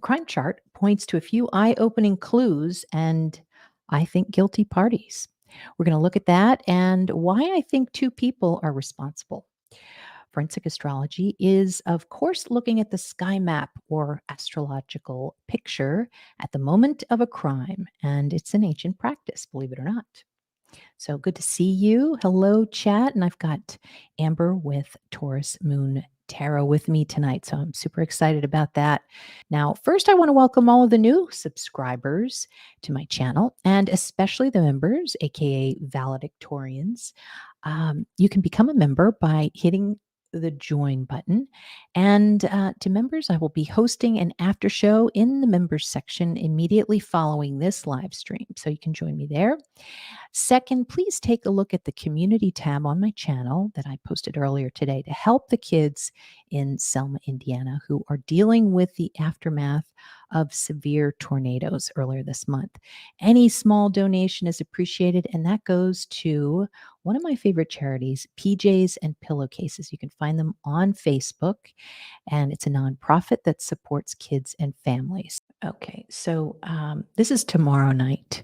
crime chart points to a few eye-opening clues and, I think, guilty parties. We're going to look at that and why I think two people are responsible. Forensic astrology is, of course, looking at the sky map or astrological picture at the moment of a crime, and it's an ancient practice, believe it or not. So good to see you. Hello, chat. And I've got Amber with Taurus Moon Tarot with me tonight. So I'm super excited about that. Now, first, I want to welcome all of the new subscribers to my channel and especially the members, AKA valedictorians. You can become a member by hitting the join button. And to members, I will be hosting an after show in the members section immediately following this live stream. So you can join me there. Second, please take a look at the community tab on my channel that I posted earlier today to help the kids in Selma, Indiana, who are dealing with the aftermath of severe tornadoes earlier this month. Any small donation is appreciated, and that goes to one of my favorite charities, PJs and Pillowcases. You can find them on Facebook, and it's a nonprofit that supports kids and families. Okay, so this is tomorrow night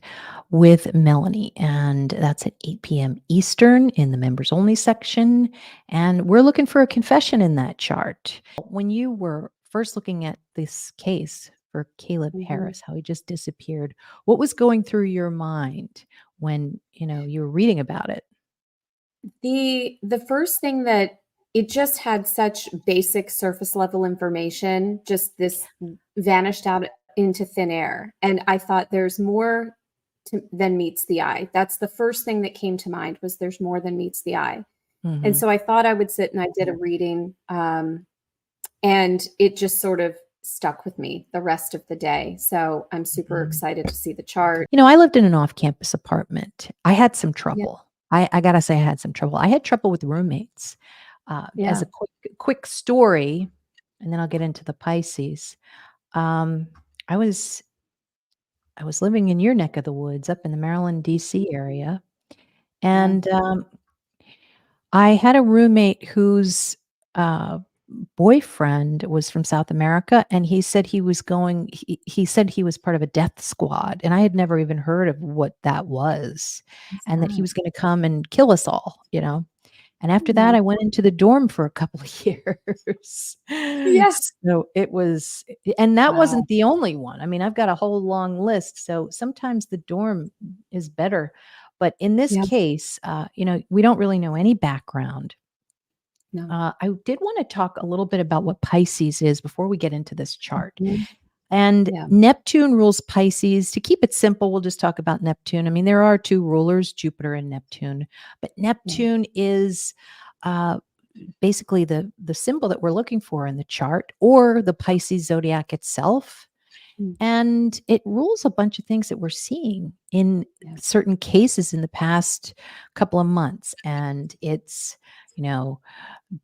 with Melanie, and that's at 8 p.m. Eastern in the members only section. And we're looking for a confession in that chart. When you were first looking at this case for Caleb Harris, how he just disappeared, what was going through your mind when you were reading about it? The first thing that it just had such basic surface level information, just this vanished out into thin air. And I thought there's more than meets the eye. That's the first thing that came to mind, was there's more than meets the eye. And so I thought I would sit and I did a reading, and it just sort of stuck with me the rest of the day. So I'm super excited to see the chart. I lived in an off-campus apartment. I had some trouble. I got to say I had some trouble. I had trouble with roommates. As a quick story, and then I'll get into the Pisces. I was living in your neck of the woods up in the Maryland, DC area. And I had a roommate whose boyfriend was from South America, and he said he was he said he was part of a death squad, and I had never even heard of what that was, and that he was going to come and kill us all, And after that, I went into the dorm for a couple of years. Yes. So it was, and that wasn't the only one. I mean, I've got a whole long list. So sometimes the dorm is better. But in this case, we don't really know any background. No. I did want to talk a little bit about what Pisces is before we get into this chart. And Neptune rules Pisces. To keep it simple, we'll just talk about Neptune. I mean, there are two rulers, Jupiter and Neptune, but Neptune is basically the symbol that we're looking for in the chart, or the Pisces zodiac itself. And it rules a bunch of things that we're seeing in certain cases in the past couple of months. And it's,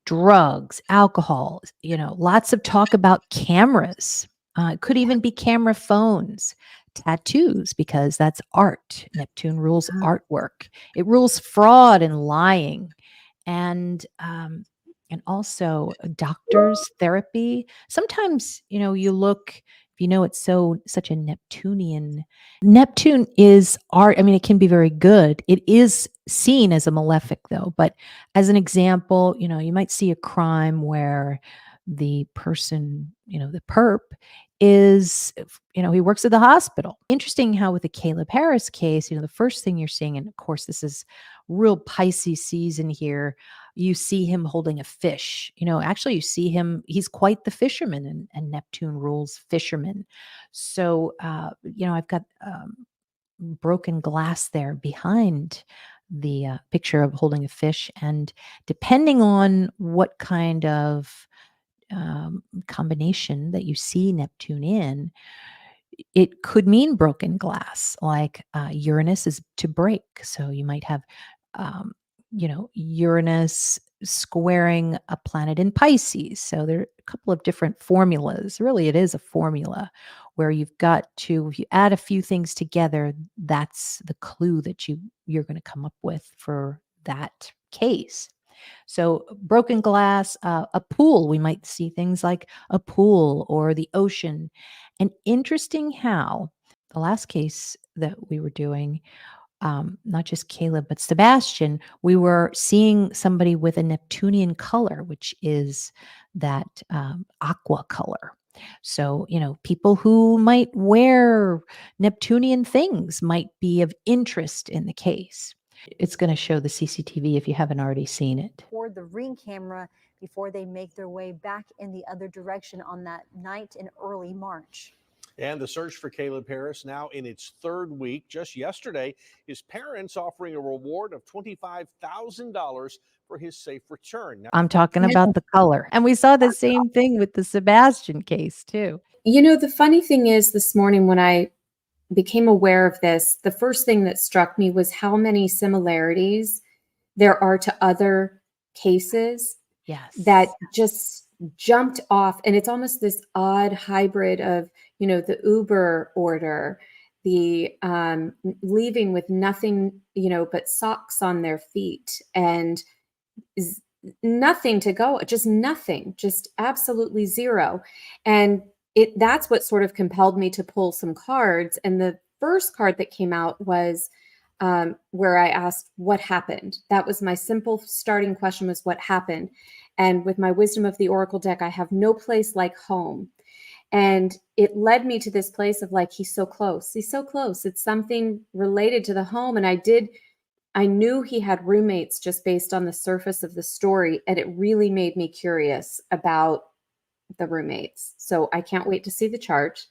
drugs, alcohol, lots of talk about cameras. It could even be camera phones, tattoos, because that's art. Neptune rules artwork. It rules fraud and lying, and also doctors, therapy. Sometimes, you look, it's such a Neptunian. Neptune is art. I mean, it can be very good. It is seen as a malefic, though. But as an example, you might see a crime where the person, the perp, is, he works at the hospital. Interesting how with the Caleb Harris case, the first thing you're seeing, and of course, this is real Pisces season here, you see him holding a fish. Actually, you see him, he's quite the fisherman, and Neptune rules fishermen. So, I've got broken glass there behind the picture of holding a fish. And depending on what kind of combination that you see Neptune in, it could mean broken glass, like Uranus is to break. So you might have, Uranus squaring a planet in Pisces. So there are a couple of different formulas. Really, it is a formula where you've got to, if you add a few things together, that's the clue that you're going to come up with for that case. So broken glass, a pool, we might see things like a pool or the ocean. And interesting how the last case that we were doing, not just Caleb, but Sebastian, we were seeing somebody with a Neptunian color, which is that aqua color. So, people who might wear Neptunian things might be of interest in the case. It's going to show the CCTV if you haven't already seen it. Toward the ring camera before they make their way back in the other direction on that night in early March. And the search for Caleb Harris now in its third week. Just yesterday, his parents offering a reward of $25,000 for his safe return. Now, I'm talking about the color. And we saw the same thing with the Sebastian case too. The funny thing is, this morning when I became aware of this, the first thing that struck me was how many similarities there are to other cases. Yes. That just jumped off. And it's almost this odd hybrid of, the Uber order, the leaving with nothing, but socks on their feet and nothing to go, just nothing, just absolutely zero. And that's what sort of compelled me to pull some cards. And the first card that came out was where I asked, what happened? That was my simple starting question, was what happened? And with my Wisdom of the Oracle deck, I have no place like home. And it led me to this place of like, he's so close. He's so close. It's something related to the home. And I knew he had roommates just based on the surface of the story. And it really made me curious about the roommates. So I can't wait to see the chart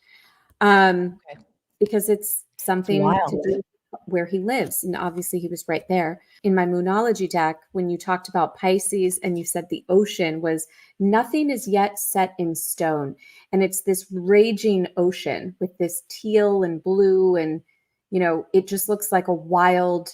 because it's something to do where he lives. And obviously he was right there. In my Moonology deck, when you talked about Pisces and you said the ocean was nothing is yet set in stone. And it's this raging ocean with this teal and blue. And, it just looks like a wild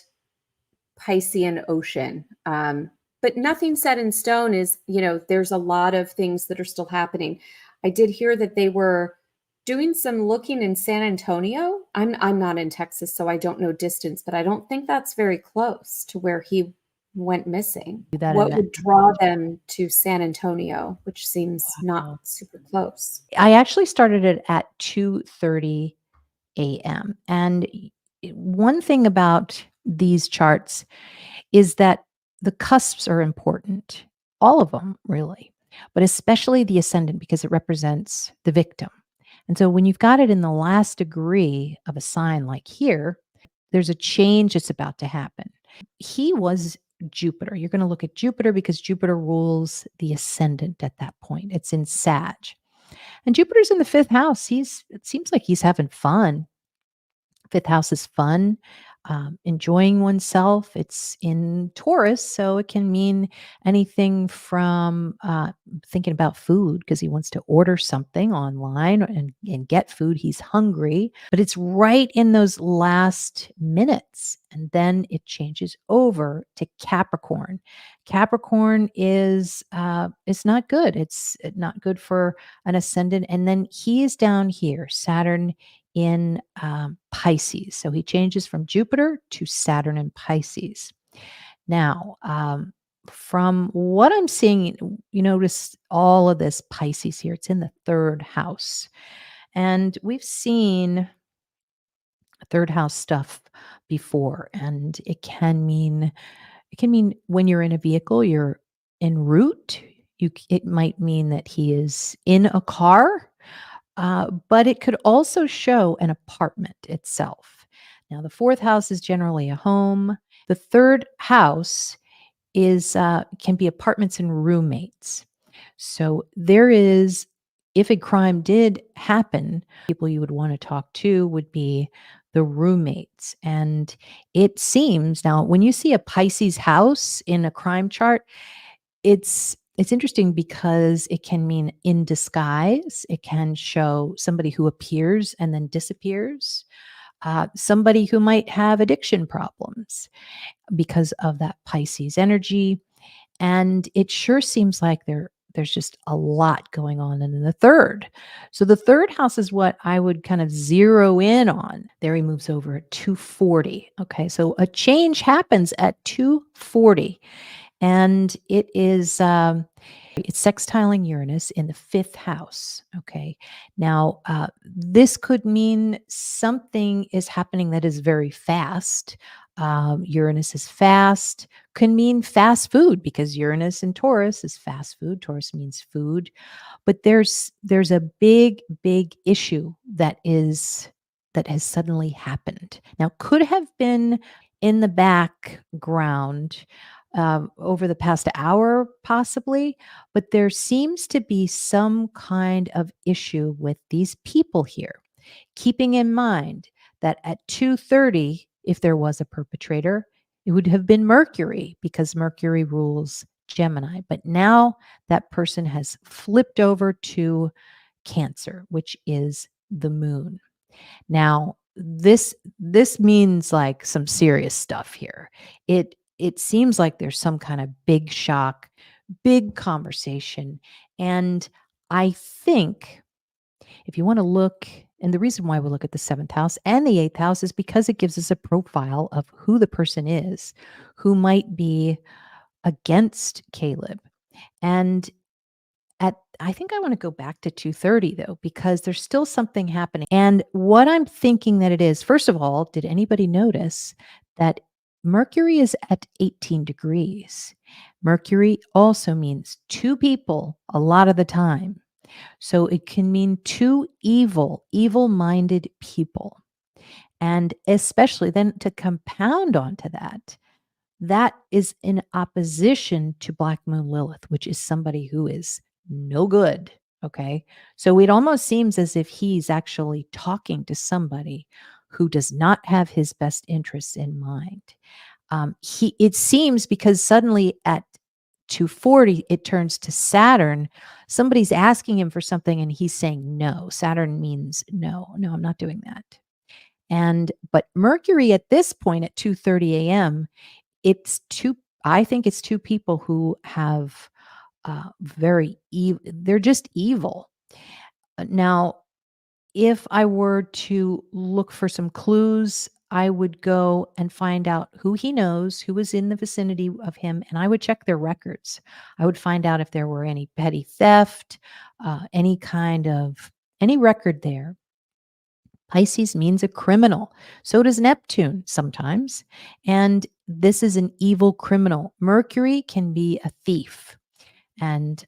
Piscean ocean. But nothing set in stone is, there's a lot of things that are still happening. I did hear that they were doing some looking in San Antonio. I'm not in Texas, so I don't know distance, but I don't think that's very close to where he went missing. What would draw them to San Antonio, which seems not super close? I actually started it at 2:30 a.m. And one thing about these charts is that the cusps are important. All of them, really, but especially the ascendant because it represents the victim. And so when you've got it in the last degree of a sign like here, there's a change that's about to happen. He was Jupiter. You're going to look at Jupiter because Jupiter rules the ascendant at that point. It's in Sag. And Jupiter's in the fifth house. It seems like he's having fun. Fifth house is fun, enjoying oneself. It's in Taurus, so it can mean anything from thinking about food because he wants to order something online and get food. He's hungry, but it's right in those last minutes. And then it changes over to Capricorn. Capricorn is not good. It's not good for an ascendant. And then he is down here, Saturn in Pisces. So he changes from Jupiter to Saturn in Pisces. Now, from what I'm seeing, you notice all of this Pisces here. It's in the third house. And we've seen third house stuff before. And it can mean when you're in a vehicle, you're en route. It might mean that he is in a car. But it could also show an apartment itself. Now, the fourth house is generally a home. The third house can be apartments and roommates. So there is, if a crime did happen, people you would want to talk to would be the roommates. And it seems now, when you see a Pisces house in a crime chart, it's interesting because it can mean in disguise. It can show somebody who appears and then disappears. Somebody who might have addiction problems because of that Pisces energy. And it sure seems like there's just a lot going on in the third. So the third house is what I would kind of zero in on. There he moves over at 240. Okay, so a change happens at 240. and it is it's sextiling Uranus in the 5th house. Okay. Now, this could mean something is happening that is very fast. Uranus is fast, can mean fast food because Uranus in Taurus is fast food. Taurus means food. But there's a big issue that has suddenly happened. Now, could have been in the background over the past hour, possibly, but there seems to be some kind of issue with these people here. Keeping in mind that at 2:30, if there was a perpetrator, it would have been Mercury because Mercury rules Gemini. But now that person has flipped over to Cancer, which is the moon. Now, this means like some serious stuff here. It seems like there's some kind of big shock, big conversation, and I think if you want to look, and the reason why we look at the 7th house and the 8th house is because it gives us a profile of who the person is who might be against Caleb. And I think I want to go back to 2:30 though, because there's still something happening. And what I'm thinking that it is, first of all, did anybody notice that Mercury is at 18 degrees? Mercury also means two people a lot of the time. So it can mean two evil-minded people. And especially then to compound onto that, that is in opposition to Black Moon Lilith, which is somebody who is no good. Okay. So it almost seems as if he's actually talking to somebody who does not have his best interests in mind. It seems because suddenly at 2:40, it turns to Saturn. Somebody's asking him for something and he's saying no. Saturn means no, I'm not doing that. But Mercury at this point at 2:30 a.m., I think it's two people who have very evil. They're just evil. Now, if I were to look for some clues, I would go and find out who he knows, who was in the vicinity of him, and I would check their records. I would find out if there were any petty theft, any record there. Pisces means a criminal. So does Neptune sometimes. And this is an evil criminal. Mercury can be a thief. And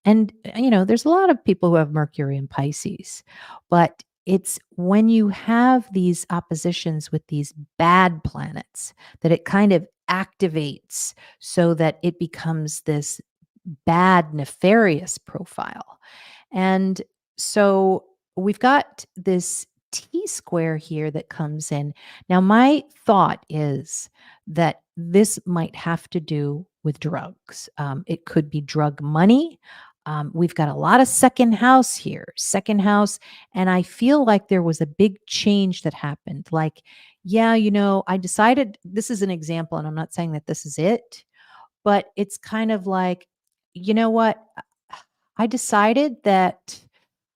there's a lot of people who have Mercury in Pisces, but it's when you have these oppositions with these bad planets that it kind of activates so that it becomes this bad, nefarious profile. And so we've got this T square here that comes in. Now, my thought is that this might have to do with drugs. It could be drug money. We've got a lot of second house here, and I feel like there was a big change that happened. Like, yeah, I decided this is an example, and I'm not saying that this is it, but it's kind of like, you know what? I decided that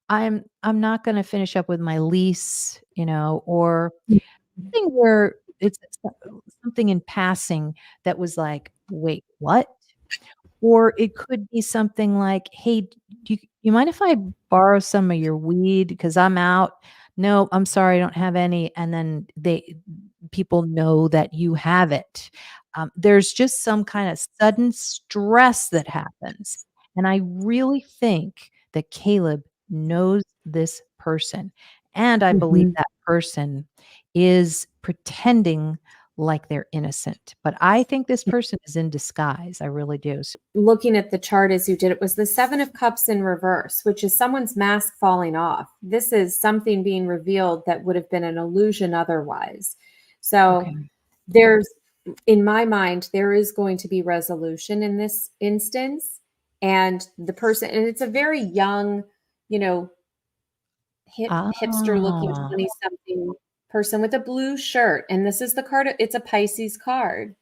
I'm not gonna finish up with my lease, or something where it's something in passing that was like, "Wait, what?" Or it could be something like, "Hey, do you mind if I borrow some of your weed because I'm out?" "No, I'm sorry, I don't have any." And then people know that you have it. There's just some kind of sudden stress that happens. And I really think that Caleb knows this person. And I believe that person is pretending like they're innocent. But I think this person is in disguise. I really do. Looking at the chart as you did, it was the 7 of Cups in reverse, which is someone's mask falling off. This is something being revealed that would have been an illusion otherwise. So Okay. there's, in my mind, there is going to be resolution in this instance. And the person, and it's a very young, hipster looking Ah, 20-something person with a blue shirt. And this is the card. It's a Pisces card.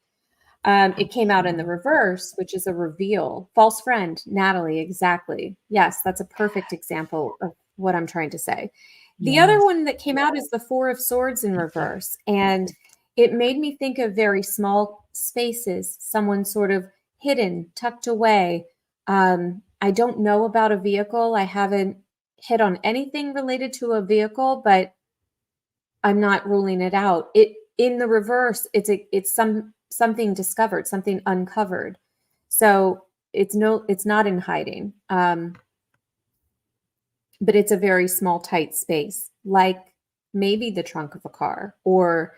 It came out in the reverse, which is a reveal. False friend, Natalie, exactly. Yes, that's a perfect example of what I'm trying to say. The other yes. one that came out is the 4 of Swords in reverse. And it made me think of very small spaces, someone sort of hidden, tucked away. I don't know about a vehicle. I haven't hit on anything related to a vehicle, but I'm not ruling it out. It in the reverse, it's something discovered, something uncovered. So it's not in hiding. But it's a very small, tight space, like maybe the trunk of a car or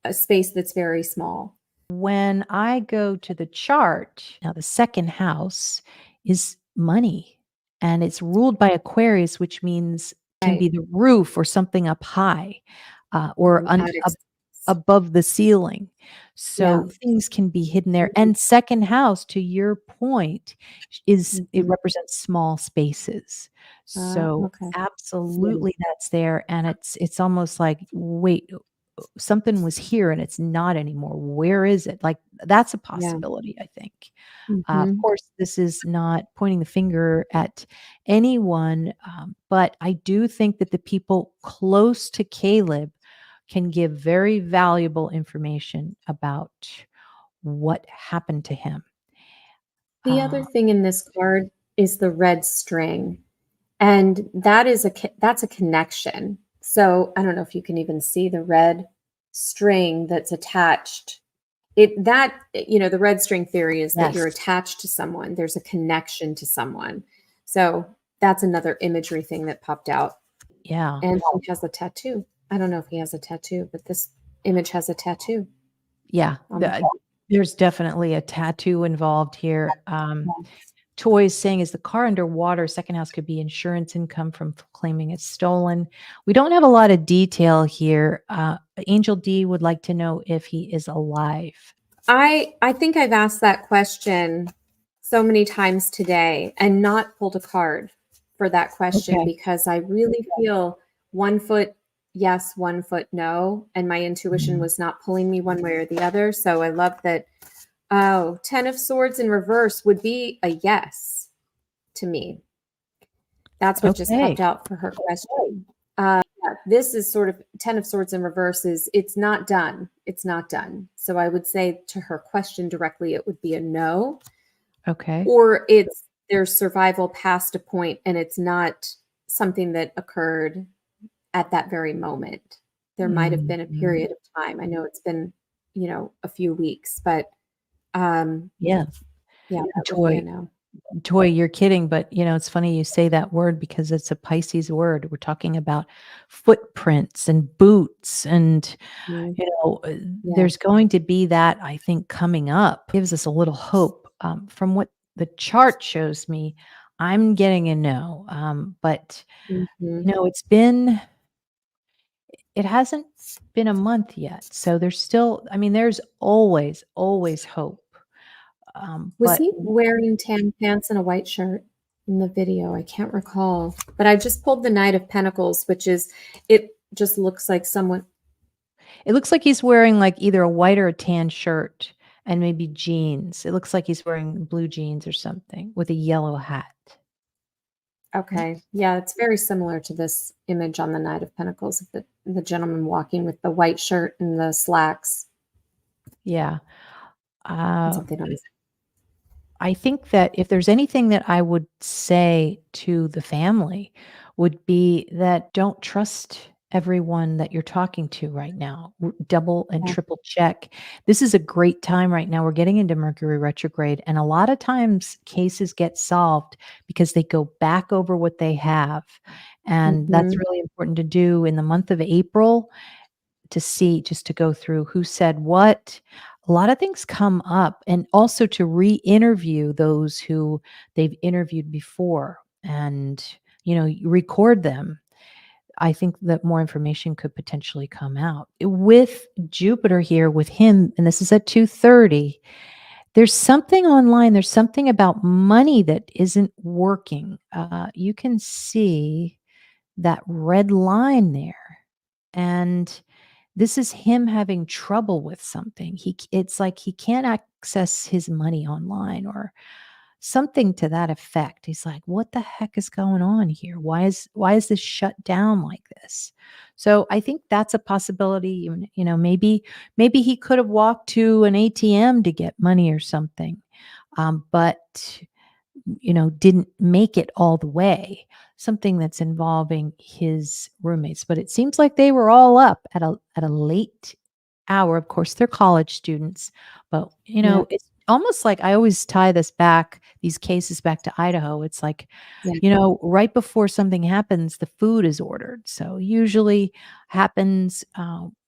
a space that's very small. When I go to the chart, now the second house is money, and it's ruled by Aquarius, which means can be Right. the roof or something up high, or Attic space. above the ceiling. Yeah. So things can be hidden there. And second house, to your point, is it Mhm. represents small spaces. So Okay. absolutely that's there. And it's almost like, wait, something was here and it's not anymore. Where is it? Like that's a Yeah. possibility, I think. Of Mhm. course, this is not pointing the finger at anyone, but I do think that the people close to Caleb can give very valuable information about what happened to him. The other Uh, thing in this card is the red string, and that's a connection. So I don't know if you can even see the red string that's attached. The red string theory is that yes. you're attached to someone. There's a connection to someone. So that's another imagery thing that popped out. Yeah. And he has a tattoo. I don't know if he has a tattoo, but this image has a tattoo Yeah. on the There's definitely a tattoo involved here. card. Toy is saying, is the car underwater? Second house could be insurance income from claiming it's stolen. We don't have a lot of detail here. Angel D would like to know if he is alive. I think I've asked that question so many times today and not pulled a card for that question Okay. because I really feel 1 foot yes, 1 foot no, and my intuition was not pulling me one way or the other. So I love that. Oh, 10 of Swords in reverse would be a yes to me. That's what just Okay. popped out for her question. Yeah, this is sort of 10 of Swords in reverse it's not done. It's not done. So I would say to her question directly, it would be a no, Okay. or it's there's survival past a point and it's not something that occurred at that very moment. There might have been a Mhm. period of time. I know it's been, a few weeks, but Yeah. yeah, that would be a Toy, no. Toy, you're kidding, but it's funny you say that word because it's a Pisces word. We're talking about footprints and boots and Mhm. Yeah. there's going to be that, I think, coming up. Gives us a little hope. From what the chart shows me, I'm getting a no. But Mhm. it hasn't been a month yet. So there's still, there's always hope. Was But he wearing tan pants and a white shirt in the video? I can't recall. But I just pulled the Knight of Pentacles, it just looks like someone. it looks like he's wearing like either a white or a tan shirt and maybe jeans. It looks like he's wearing blue jeans or something with a yellow hat. Okay. Yeah, it's very similar to this image on the Knight of Pentacles of the gentleman walking with the white shirt and the slacks Yeah. and Uh, something on his. I think that if there's anything that I would say to the family would be that don't trust everyone that you're talking to right now. Double and Yeah. triple check. This is a great time right now. We're getting into Mercury retrograde, and a lot of times cases get solved because they go back over what they have. And that's Mhm. really important to do in the month of April to see, just to go through who said what. A lot of things come up, and also to re-interview those who they've interviewed before and, you record them. I think that more information could potentially come out. With Jupiter here with him, and this is at 2:30, there's something online, there's something about money that isn't working. You can see that red line there, and this is him having trouble with something. It's like he can't access his money online or something to that effect. He's like, "What the heck is going on here? Why is this shut down like this?" So I think that's a possibility. Maybe he could have walked to an ATM to get money or something. but didn't make it all the way. Something that's involving his roommates, but it seems like they were all up at a late hour. Of course, they're college students, but Yeah. it's almost like I always tie these cases back to Idaho. It's like, Yeah. right before something happens, the food is ordered. So usually happens,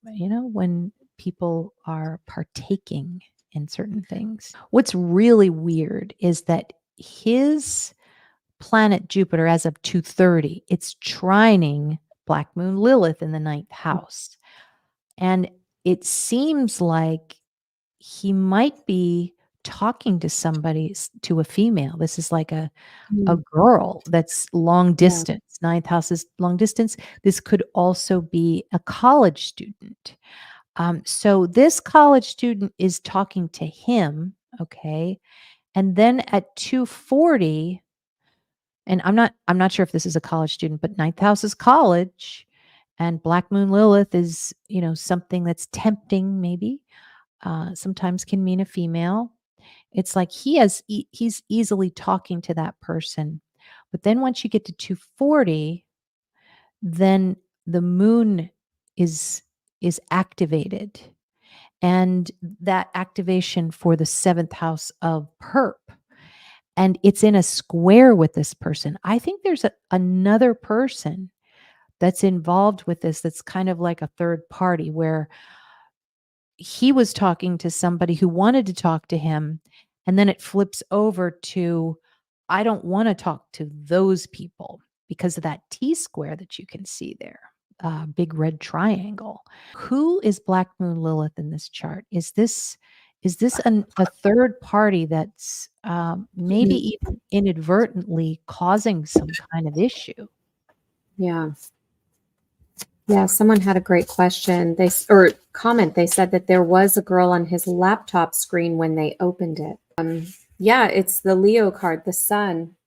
when people are partaking in certain things. What's really weird is that his planet Jupiter, as of 2:30, it's trining Black Moon Lilith in the ninth house. And it seems like he might be talking to to a female. This is like a Mm. girl that's long Yeah. distance. Ninth house is long distance. This could also be a college student. So this college student is talking to him, okay? And then at 2:40, and I'm not sure if this is a college student, but ninth house is college, and Black Moon Lilith is, something that's tempting maybe. Sometimes can mean a female. It's like he's easily talking to that person. But then once you get to 2:40, then the moon is activated. And that activation for the seventh house of perp, and it's in a square with this person. I think there's another person that's involved with this, that's kind of like a third party, where he was talking to somebody who wanted to talk to him, and then it flips over to, I don't want to talk to those people because of that T square that you can see there, big red triangle. Who is Black Moon Lilith in this chart? Is this a third party that's maybe Mhm. even inadvertently causing some kind of issue? Yeah. Yeah, someone had a great question. Or comment. They said that there was a girl on his laptop screen when they opened it. Yeah, it's the Leo card, the sun.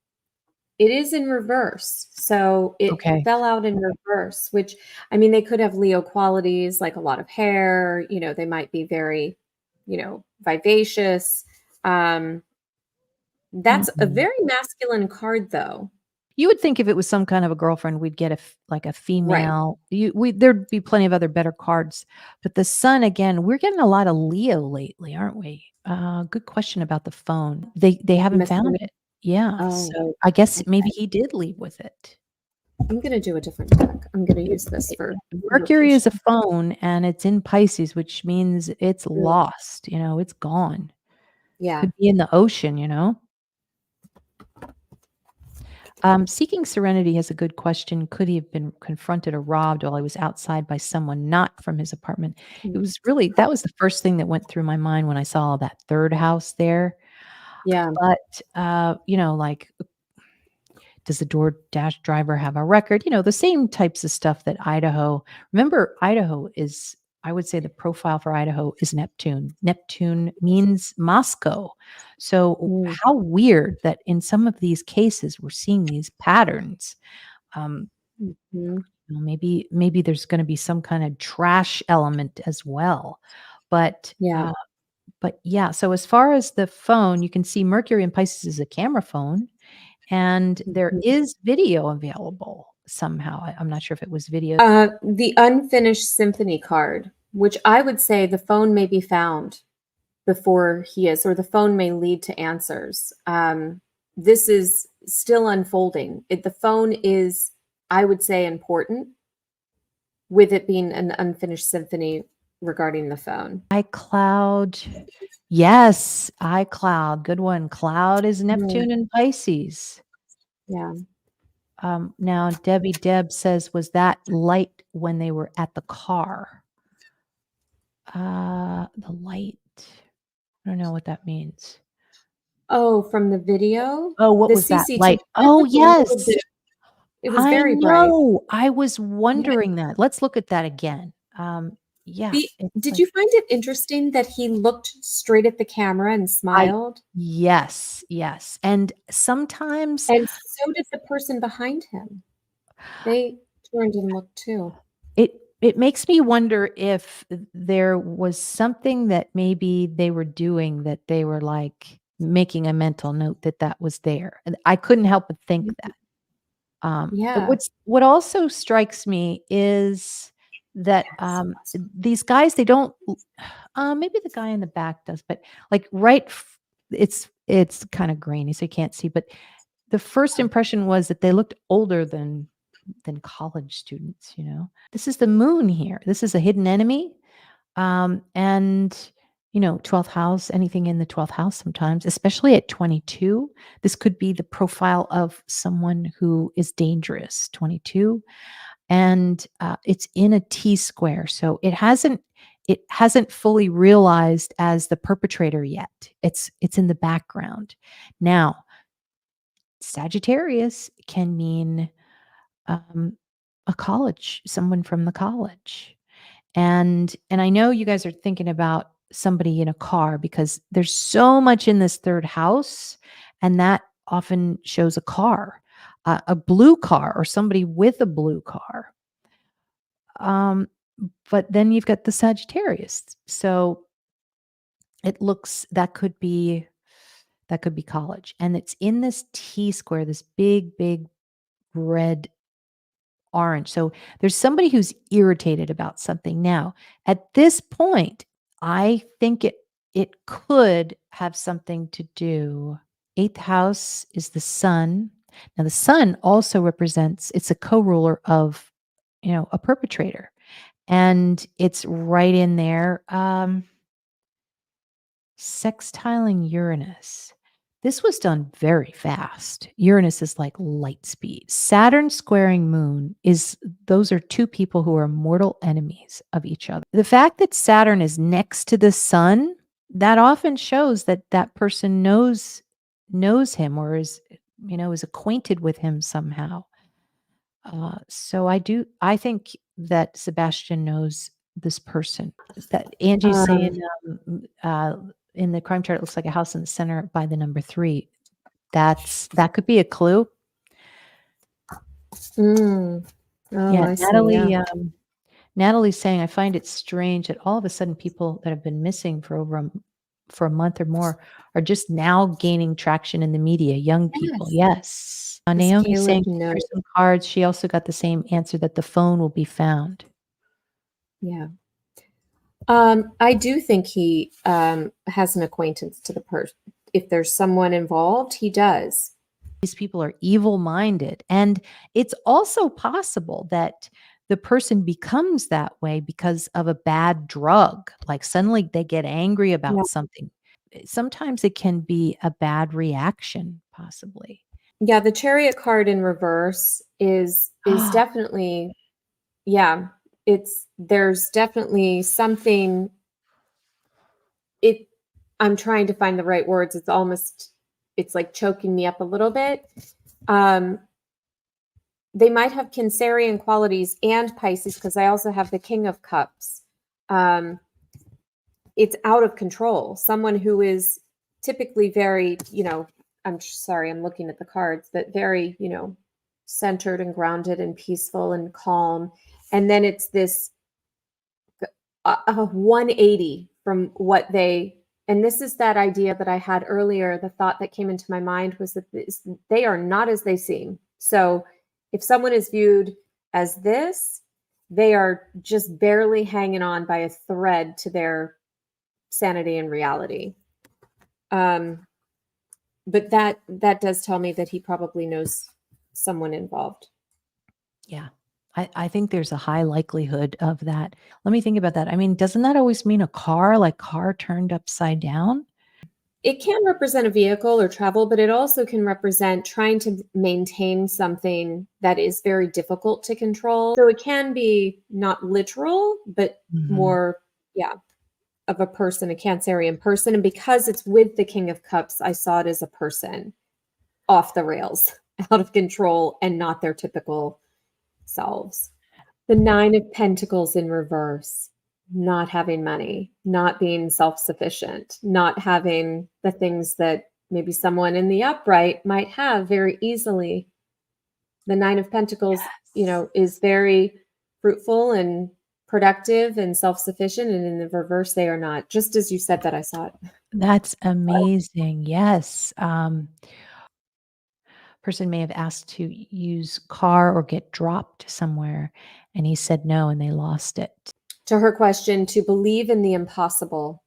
It is in reverse. So it Okay. fell out in reverse, which, I mean, they could have Leo qualities, like a lot of hair, they might be very, vivacious. That's a Mhm. very masculine card, though. You would think if it was some kind of a girlfriend, we'd get like a Right. female. There'd be plenty of other better cards, but the sun again. We're getting a lot of Leo lately, aren't we? Good question about the phone. They haven't Must have found been- it. Yeah, Oh, so I guess maybe okay. he did leave with it. I'm going to do a different deck. I'm going to use this for Mercury is a location. phone, and it's in Pisces, which means it's Mm. lost. It's gone. Yeah. Could be in the ocean. Seeking serenity has a good question. Could he have been confronted or robbed while he was outside by someone not from his apartment? It was really, that was the first thing that went through my mind when I saw that third house there. Yeah. But, like, does the DoorDash driver have a record? The same types of stuff that Idaho. Remember, Idaho is, I would say the profile for Idaho is Neptune. Neptune means Moscow. So Mm. how weird that in some of these cases we're seeing these patterns. Um, Mhm. maybe there's going to be some kind of trash element as well. But Yeah. yeah. So as far as the phone, you can see Mercury in Pisces is a camera phone. And there Mhm. is video available somehow. I'm not sure if it was video. The unfinished symphony card, which I would say the phone may be found before he is, or the phone may lead to answers. This is still unfolding. The phone is, I would say, important, with it being an unfinished symphony regarding the phone. iCloud. Yes, iCloud. Good one. Cloud is Mm. Neptune and Pisces. Yeah. Now, Debbie Deb says, was that light when they were at the car? The light. I don't know what that means. Oh, from the video? Oh, what The was that CCTV, light? there Oh, was a little yes. bit. It was I very bright. know. I was Yeah. wondering that. Let's look at that again. Yeah. it's Did like- you find it interesting that he looked straight at the camera and smiled? Yes, yes. And sometimes And so did the person behind him. They turned and looked too. it makes me wonder if there was something that maybe they were doing that they were like, making a mental note that that was there. And I couldn't help but think that. Yeah. What also strikes me is that these guys, they don't. Maybe the guy in the back does, but like it's kind of grainy, so you can't see. But the first impression was that they looked older than college students. You know, this is the moon here. This is a hidden enemy, and 12th house, anything in the 12th house sometimes, especially at 22. This could be the profile of someone who is dangerous, 22. And it's in a T square. So it hasn't fully realized as the perpetrator yet. It's in the background. Now, Sagittarius can mean someone from the college. And I know you guys are thinking about somebody in a car because there's so much in this third house, and that often shows a car, a blue car or somebody with a blue car. But then you've got the Sagittarius. So it looks that could be college. And it's in this T square, this big, big red orange. So there's somebody who's irritated about something. Now, at this point, I think it could have something to do. Eighth house is the sun. Now, the sun also represents, it's a co-ruler of, a perpetrator. And it's right in there. Sextiling Uranus. This was done very fast. Uranus is like light speed. Saturn squaring Moon those are two people who are mortal enemies of each other. The fact that Saturn is next to the sun, that often shows that that person knows him or is acquainted with him somehow. So I think that Sebastian knows this person. That Angie's saying in the crime chart, it looks like a house in the center by the number 3. That could be a clue. Oh, Yeah, I see. Natalie. Yeah. Natalie's saying, I find it strange that all of a sudden people that have been missing for a month or more are just now gaining traction in the media. Young people, yes. Naomi's saying there's some cards. She also got the same answer that the phone will be found. Yeah. I do think he has an acquaintance to the person. If there's someone involved, he does. These people are evil-minded. And it's also possible that the person becomes that way because of a bad drug. Like suddenly they get angry about something. Sometimes it can be a bad reaction, possibly. Yeah, the Chariot card in reverse is definitely, there's definitely something. I'm trying to find the right words. It's like choking me up a little bit. They might have Cancerian qualities and Pisces, because I also have the King of Cups. It's out of control. Someone who is typically very, I'm sorry, I'm looking at the cards, but very, centered and grounded and peaceful and calm. And then it's this 180 from what and this is that idea that I had earlier. The thought that came into my mind was that they are not as they seem. So if someone is viewed as this, they are just barely hanging on by a thread to their sanity and reality. But that does tell me that he probably knows someone involved. Yeah. I think there's a high likelihood of that. Let me think about that. I mean, doesn't that always mean a car, like car turned upside down? It can represent a vehicle or travel, but it also can represent trying to maintain something that is very difficult to control. So it can be not literal, but more, of a person, a Cancerian person. And because it's with the King of Cups, I saw it as a person off the rails, out of control, and not their typical selves. The 9 of Pentacles in reverse, not having money, not being self-sufficient, not having the things that maybe someone in the upright might have very easily. The 9 of Pentacles, is very fruitful and productive and self-sufficient, and in the reverse, they are not. Just as you said that, I saw it. That's amazing. Yes. Person may have asked to use car or get dropped somewhere, and he said no, and they lost it. To her question, to believe in the impossible.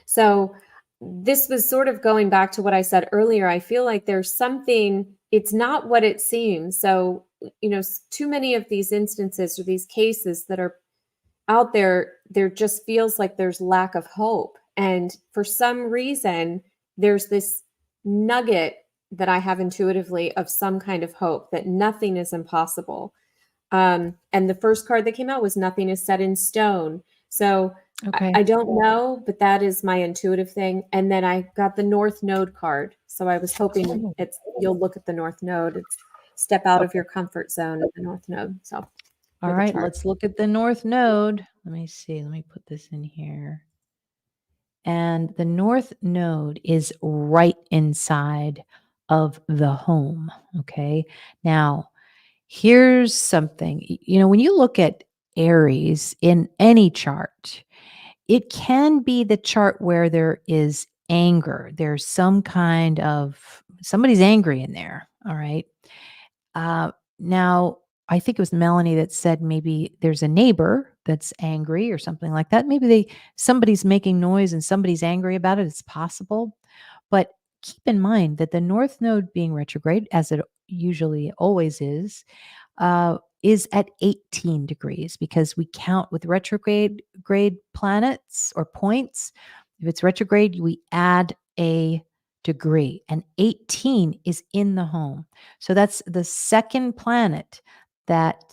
So this was sort of going back to what I said earlier. I feel like there's something, it's not what it seems. So, too many of these instances or these cases that are out there just feels like there's lack of hope. And for some reason, there's this nugget that I have intuitively of some kind of hope that nothing is impossible. And the first card that came out was nothing is set in stone. So Okay. I don't know, but that is my intuitive thing. And then I got the North Node card. So I was hoping you'll look at the North Node. It's step out of your comfort zone at the North Node. So All right, let's look at the North Node. Let me see. Let me put this in here. And the North Node is right inside of the home. Okay. Now, here's something. When you look at Aries in any chart, it can be the chart where there is anger. There's some kind of somebody's angry in there. All right. Now, I think it was Melanie that said maybe there's a neighbor that's angry or something like that. Maybe somebody's making noise and somebody's angry about it. It's possible. But keep in mind that the North Node being retrograde, as it usually always is at 18 degrees because we count with retrograde planets or points. If it's retrograde, we add a degree, and 18 is in the home. So that's the second planet that,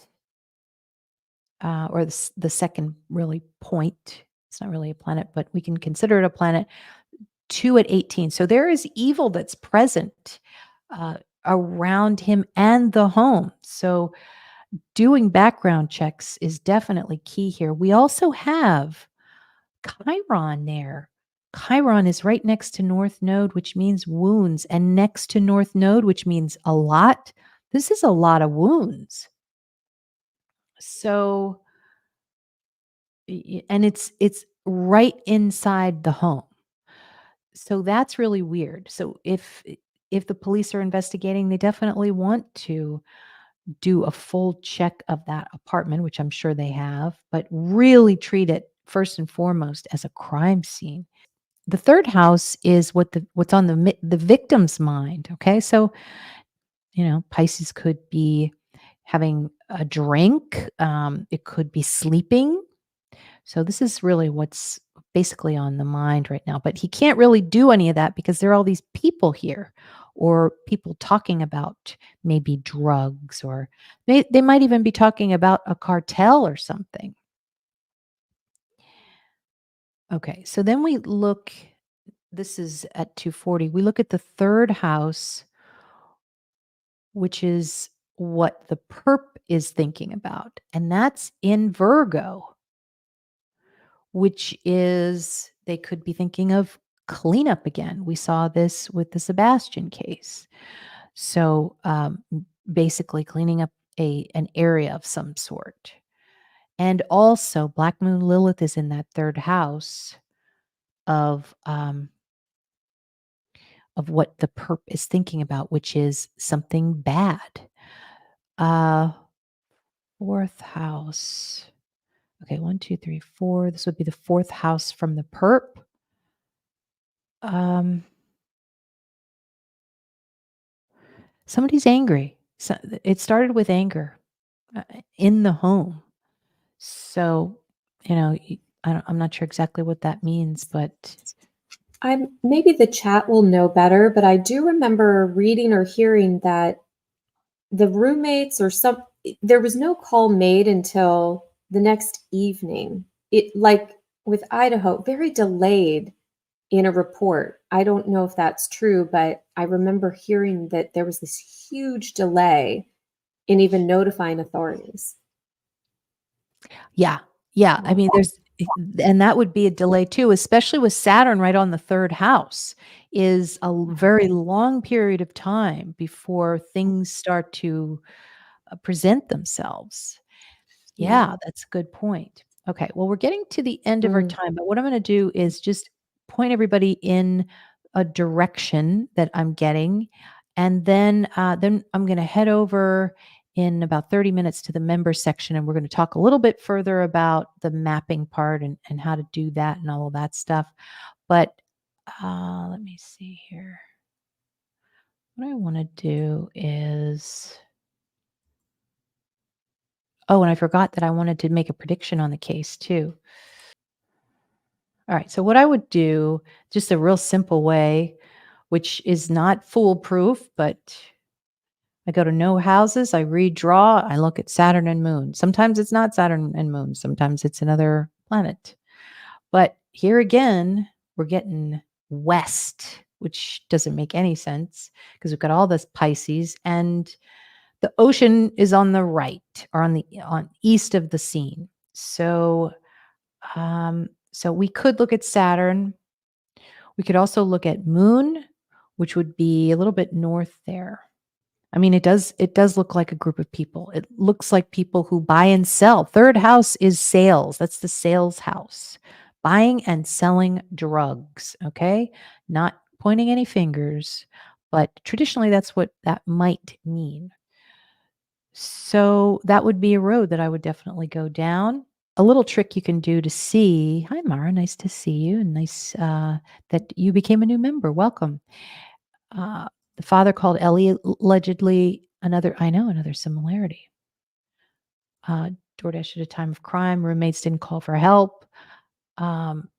or the second really point. It's not really a planet, but we can consider it a planet. 2 at 18. So there is evil that's present around him and the home. So doing background checks is definitely key here. We also have Chiron there. Chiron is right next to North Node, which means wounds, and next to North Node, which means a lot. This is a lot of wounds. So, and it's right inside the home. So that's really weird. So if the police are investigating, they definitely want to do a full check of that apartment, which I'm sure they have, but really treat it first and foremost as a crime scene. The third house is what's on the victim's mind. Okay, so Pisces could be having a drink. It could be sleeping. So this is really what's basically on the mind right now. But he can't really do any of that because there are all these people here, or people talking about maybe drugs, or they might even be talking about a cartel or something. Okay, so then we look, this is at 240. We look at the third house, which is what the perp is thinking about. And that's in Virgo, which is they could be thinking of cleanup again. We saw this with the Sebastian case. So basically cleaning up an area of some sort. And also Black Moon Lilith is in that third house of what the perp is thinking about, which is something bad. Fourth house. Okay, 1, 2, 3, 4. This would be the fourth house from the perp. Somebody's angry. So it started with anger in the home. So, I'm not sure exactly what that means, but maybe the chat will know better, but I do remember reading or hearing that the roommates there was no call made until the next evening. It, like with Idaho, very delayed in a report. I don't know if that's true, but I remember hearing that there was this huge delay in even notifying authorities. Yeah. I mean, and that would be a delay too, especially with Saturn right on the third house, is a very long period of time before things start to present themselves. Yeah, that's a good point. Okay, well, we're getting to the end of our time, but what I'm going to do is just point everybody in a direction that I'm getting, and then I'm going to head over in about 30 minutes to the member section, and we're going to talk a little bit further about the mapping part and how to do that and all of that stuff. But let me see here. What I want to do is, oh, and I forgot that I wanted to make a prediction on the case too. All right. So what I would do, just a real simple way, which is not foolproof, but I go to no houses, I redraw, I look at Saturn and Moon. Sometimes it's not Saturn and Moon, sometimes it's another planet. But here again, we're getting west, which doesn't make any sense because we've got all this Pisces and the ocean is on the right or on east of the scene. So so we could look at Saturn. We could also look at Moon, which would be a little bit north there. I mean, it does look like a group of people. It looks like people who buy and sell. Third house is sales. That's the sales house. Buying and selling drugs, okay? Not pointing any fingers, but traditionally that's what that might mean. So that would be a road that I would definitely go down. A little trick you can do to see. Hi, Mara. Nice to see you. And nice that you became a new member. Welcome. The father called Ellie allegedly another similarity. DoorDash at a time of crime. Roommates didn't call for help. Angie.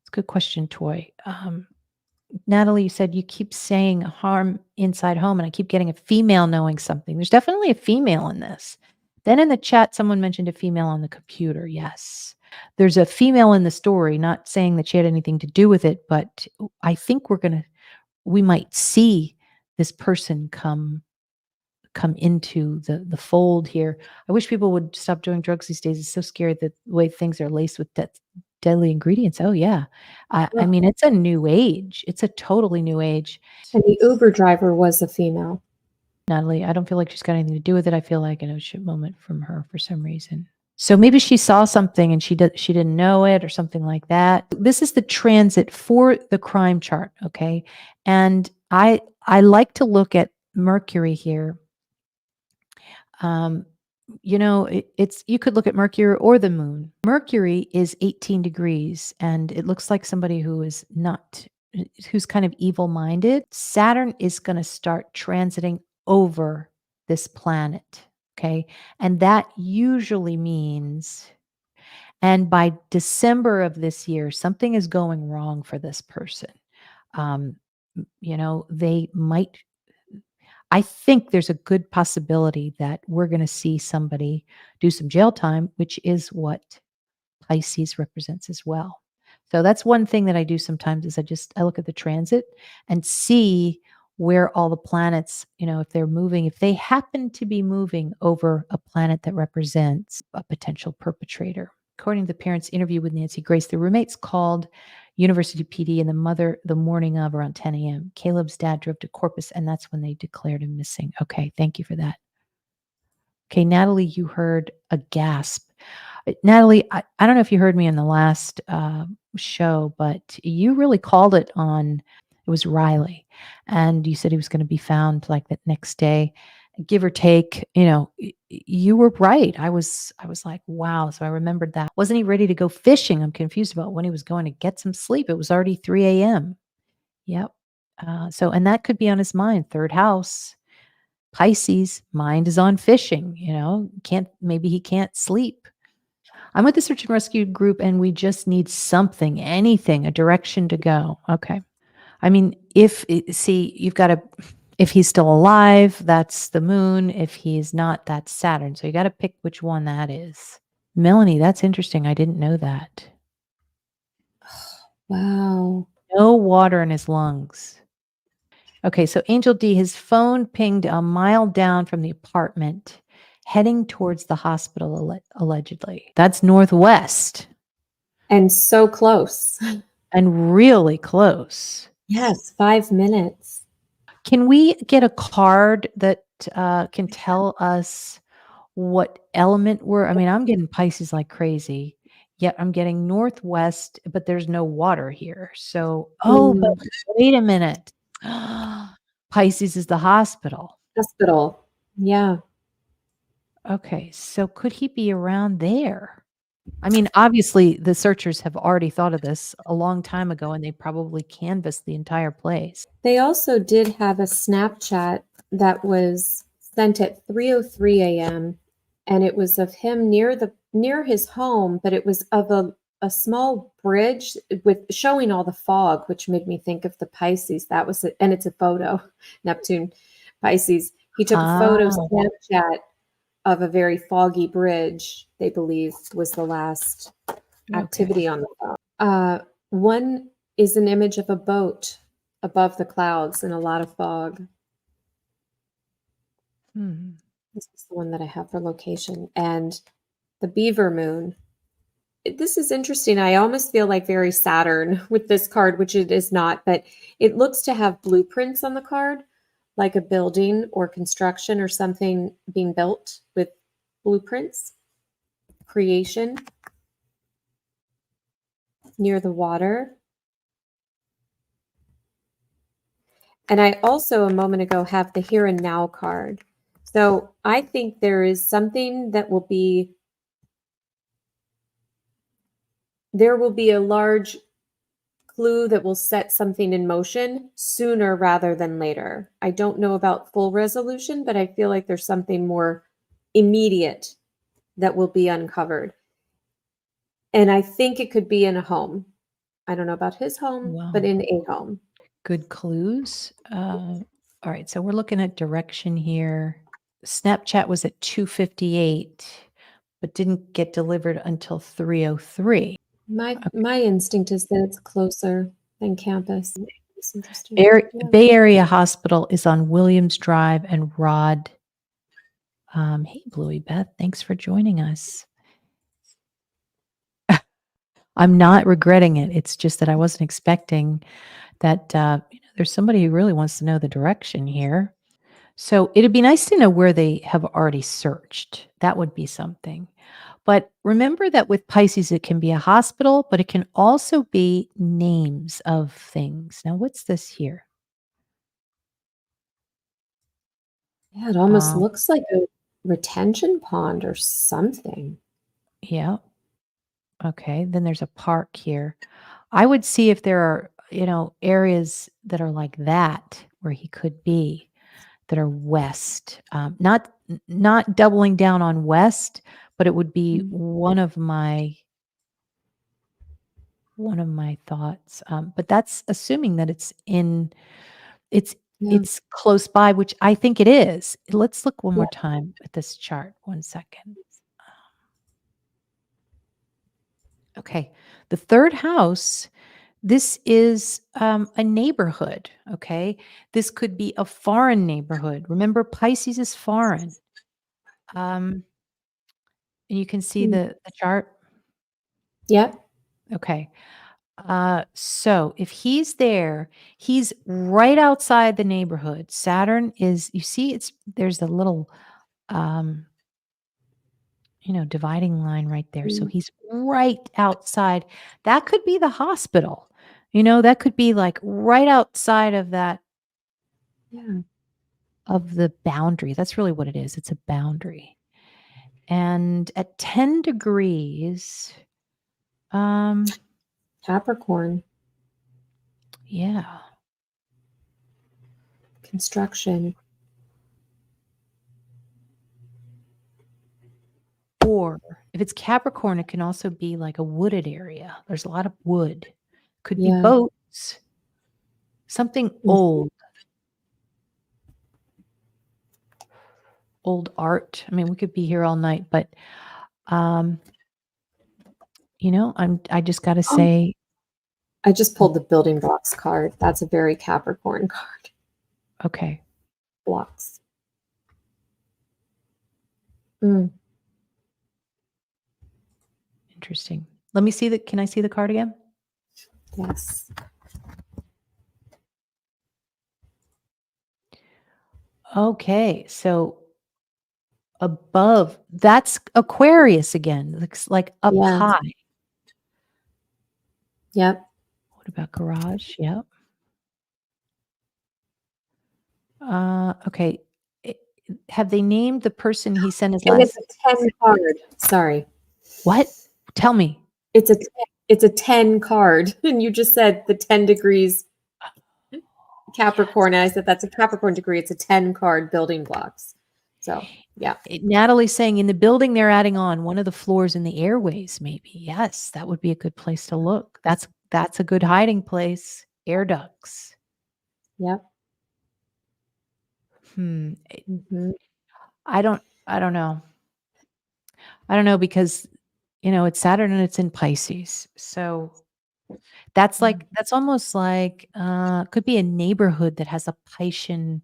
It's a good question, Toy. Natalie, you said you keep saying harm inside home, and I keep getting a female knowing something. There's definitely a female in this. Then in the chat, someone mentioned a female on the computer. Yes. There's a female in the story, not saying that she had anything to do with it, but I think we might see this person come into the fold here. I wish people would stop doing drugs these days. It's so scary that the way things are laced with deadly ingredients. Oh yeah. I mean, it's a new age. It's a totally new age. And the Uber driver was a female. Natalie, I don't feel like she's got anything to do with it. I feel like an oh shit moment from her for some reason. So maybe she saw something and she didn't know it or something like that. This is the transit for the crime chart, okay? And I like to look at Mercury here. You could look at Mercury or the moon. Mercury is 18 degrees, and it looks like somebody who's kind of evil-minded. Saturn is going to start transiting over this planet, okay? And that usually means, and by December of this year, something is going wrong for this person. They might, I think there's a good possibility that we're going to see somebody do some jail time, which is what Pisces represents as well. So that's one thing that I do sometimes is I look at the transit and see where all the planets, if they're moving, if they happen to be moving over a planet that represents a potential perpetrator. According to the parents' interview with Nancy Grace, the roommates called University PD and the mother the morning of around 10 a.m. Caleb's dad drove to Corpus, and that's when they declared him missing. Okay, thank you for that. Okay, Natalie, you heard a gasp. Natalie, I don't know if you heard me in the last show, but you really called it on, it was Riley. And you said he was going to be found like that next day, give or take. You were right. I was like, wow. So I remembered that. Wasn't he ready to go fishing? I'm confused about when he was going to get some sleep. It was already 3 a.m. Yep. And that could be on his mind. Third house. Pisces, mind is on fishing, maybe he can't sleep. I'm with the search and rescue group and we just need something, anything, a direction to go. Okay. I mean, if he's still alive, that's the moon. If he's not, that's Saturn. So you got to pick which one that is. Melanie, that's interesting. I didn't know that. Wow. No water in his lungs. Okay, so Angel D, his phone pinged a mile down from the apartment, heading towards the hospital, allegedly. That's northwest. And so close. And really close. Yes, 5 minutes. Can we get a card that can tell us what element I mean, I'm getting Pisces like crazy, yet I'm getting northwest, but there's no water here. So, but Mm, wait a minute. Pisces is the hospital. hospital. Yeah. Okay, so could he be around there? I mean, obviously, the searchers have already thought of this a long time ago, and they probably canvassed the entire place. They also did have a Snapchat that was sent at 3:03 a.m. and it was of him near his home, but it was of a small bridge with showing all the fog, which made me think of the Pisces. That was it, and it's a photo, Neptune, Pisces. He took a photo Ah, Snapchat of a very foggy bridge. They believe was the last okay. activity on the phone. One is an image of a boat above the clouds in a lot of fog. Hmm. This is the one that I have for location. And the beaver moon. This is interesting. I almost feel like very Saturn with this card, which it is not, but it looks to have blueprints on the card, like a building or construction or something being built with blueprints, creation near the water. And I also, a moment ago, have the here and now card. So I think there is something that there will be a large clue that will set something in motion sooner rather than later. I don't know about full resolution, but I feel like there's something more immediate that will be uncovered. And I think it could be in a home. I don't know about his home, but Wow. in a home. Good clues. All right, so we're looking at direction here. Snapchat was at 2:58, but didn't get delivered until 3:03. My instinct is that it's closer than campus. It's interesting. Yeah. Bay Area Hospital is on Williams Drive and Rod. Hey, Bluey Beth, thanks for joining us. I'm not regretting it. It's just that I wasn't expecting that. There's somebody who really wants to know the direction here. So it'd be nice to know where they have already searched. That would be something. But remember that with Pisces, it can be a hospital, but it can also be names of things. Now, what's this here? Yeah, it almost Um, looks like a retention pond or something. yeah. Okay. Then there's a park here. I would see if there are, areas that are like that where he could be that are west. Not doubling down on west, but it would be Mm. one of my thoughts. But that's assuming that it's Yeah. it's close by, which I think it is. Let's look one more time at this chart. 1 second. Okay. The third house, this is a neighborhood. Okay. This could be a foreign neighborhood. Remember, Pisces is foreign. And you can see Mm. the chart. Yep. Okay. So if he's there, he's right outside the neighborhood. Saturn is, you see, there's a little, um, dividing line right there. So Mm. he's right outside. That could be the hospital. That could be like right outside of Yeah. of the boundary. That's really what it is. It's a boundary. And at 10 degrees, Capricorn, yeah. construction. Or if it's Capricorn, it can also be like a wooded area. There's a lot of wood. Could be Yeah. boats. Something old. Old art. I mean, we could be here all night, but I just got to say, I just pulled the building blocks card. That's a very Capricorn card. okay. Blocks. Mm. Interesting. Can I see the card again? Yes. Okay, so above, that's Aquarius again. Looks like up Yeah. high. Yep. What about garage? Yep. Okay. I- Have they named the person he sent his And it's last? a 10 card. Sorry. What? Tell me. It's a 10 card. And you just said the 10 degrees Capricorn. And I said that's a Capricorn degree. It's a 10 card building blocks. So yeah. Natalie's saying in the building they're adding on one of the floors in the airways, maybe. Yes, that would be a good place to look. That's a good hiding place. Air ducts. Yep. Hmm. Mhm. I don't know. I don't know because it's Saturn and it's in Pisces. So that's almost like could be a neighborhood that has a Piscean,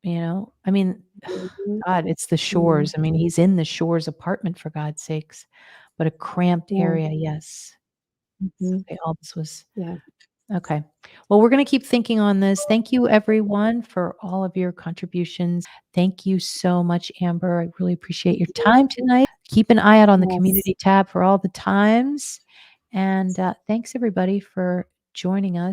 I mean, Mhm. God, it's the Mhm. shores. I mean, he's in the shores apartment for God's sakes, but a cramped Yeah. area, yes. Mhm. Okay, all this was Yeah. okay. Well, we're going to keep thinking on this. Thank you, everyone, for all of your contributions. Thank you so much, Amber. I really appreciate your time tonight. Keep an eye out on the Yes. community tab for all the times. And thanks, everybody, for joining us.